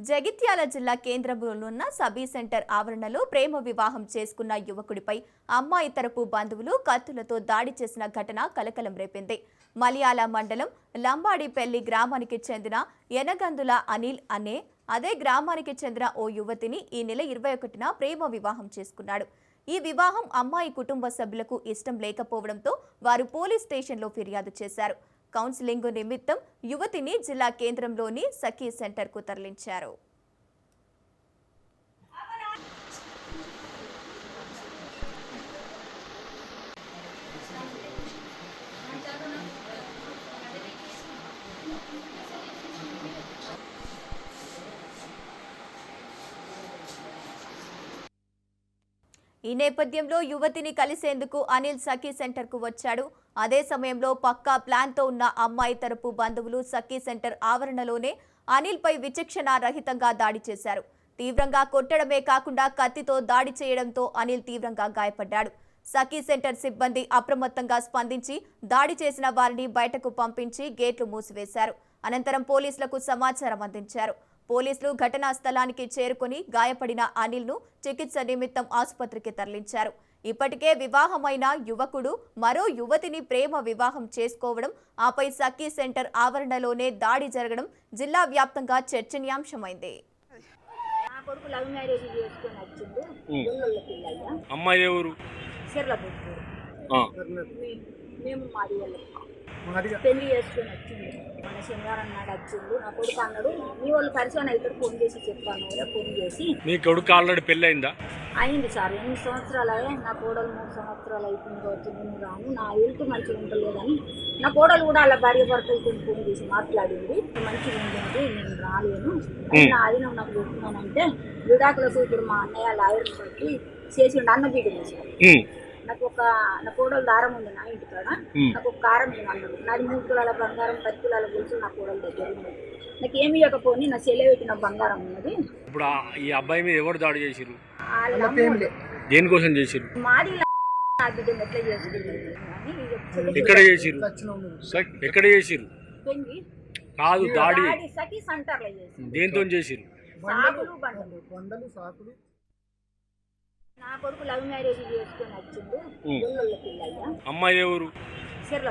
జగిత్యాల జిల్లా కేంద్రంలోనున్న Sabi centre ఆవరణలో ప్రేమ వివాహం చేసుకున్న యువకుడిపై అమ్మాయి తరపు బంధువులు కత్తులతో దాడి చేసిన ఘటన కలకలం రేపింది. మలయాళ మండలం లంబాడిపల్లి గ్రామానికి చెందిన యనగందుల అనిల్ అనే అదే గ్రామానికి చెందిన ఓ యువతిని ఈ నెల 21న ప్రేమ వివాహం చేసుకున్నాడు. ఈ వివాహం అమ్మాయి కుటుంబ సభ్యులకు ఇష్టం లేకపోవడంతో వారు పోలీస్ స్టేషన్లో ఫిర్యాదు చేశారు. కౌన్సిలింగ్ నిమిత్తం యువతిని జిల్లా కేంద్రంలోని సఖీ సెంటర్కు తరలించారు. ఈ నేపథ్యంలో యువతిని కలిసేందుకు అనిల్ సఖీ సెంటర్కు వచ్చాడు. అదే సమయంలో పక్కా ప్లాన్తో ఉన్న అమ్మాయి తరపు బంధువులు సఖీ సెంటర్ ఆవరణలోనే అనిల్పై విచక్షణ రహితంగా దాడి చేశారు. తీవ్రంగా కొట్టడమే కాకుండా కత్తితో దాడి చేయడంతో అనిల్ తీవ్రంగా గాయపడ్డాడు. సఖీ సెంటర్ సిబ్బంది అప్రమత్తంగా స్పందించి దాడి చేసిన వారిని బయటకు పంపించి గేట్లు మూసివేశారు. అనంతరం పోలీసులకు సమాచారం అందించారు. పోలీసులు ఘటనా స్థలానికి చేరుకుని గాయపడిన అనిల్ను చికిత్స నిమిత్తం ఆసుపత్రికి తరలించారు. ఇప్పటికే వివాహమైన యువకుడు మరో యువతిని ప్రేమ వివాహం చేసుకోవడం, ఆపై సఖీ సెంటర్ ఆవరణలోనే దాడి జరగడం జిల్లా వ్యాప్తంగా చర్చనీయాంశమైంది. పెళ్లి చేసుకొని వచ్చింది. మన శనివారం నాడు వచ్చిండు. నా కొడుకు అన్నాడు, మీ వాళ్ళు పరిచయం అవుతారు, ఫోన్ చేసి చెప్పాను. ఫోన్ చేసి మీ కొడుకు ఆల్రెడీ పెళ్ళి అయిందా? అయింది సార్. 8 సంవత్సరాలు నా కోడలు 3 సంవత్సరాలు అయిపోయింది కావచ్చు. నేను రాను, నా హెల్త్ మంచిగా ఉంటలేదని నా కోడలు కూడా అలా భార్య భర్తలతో ఫోన్ చేసి మాట్లాడింది. మంచిగా ఉందంటే నేను రాలేను, నా ఆదినం నాకు చెప్తున్నానంటే విడాకుల సూత్రుడు మా అన్నయ్య లాయర్ బట్టి చేసిండు. అన్న బీడి నాకు నా కోడలు దారం ఉంది నా ఇంటికాడ, నాకు ఒక కారం ఏమన్నాడు. నాది 3 తులాల బంగారం 10 తులాల గురించి నా కోడలు దగ్గర ఉంది. నాకు ఏమి ఇవ్వకపోని నా చెల్లె పెట్టిన బంగారం ఉన్నది. ఇప్పుడు ఈ అబ్బాయి మీద ఎవరు దాడి చేసిరు? దేనికోసం చేసిరు? మాది నా బిడ్డ ఎట్లా చేసుకుంది. ఎక్కడ చేసిరు? ఎక్కడ చేసిరు? కాదు దాడి సఖీ సెంటర్లో చేసిరు. దేంతో చేసిరు? బండలు సాకులు. నా కొడుకు లవ్ మ్యారేజ్ చేసుకొని వచ్చిండు. అమ్మాయి ఎవరు? చెర్ల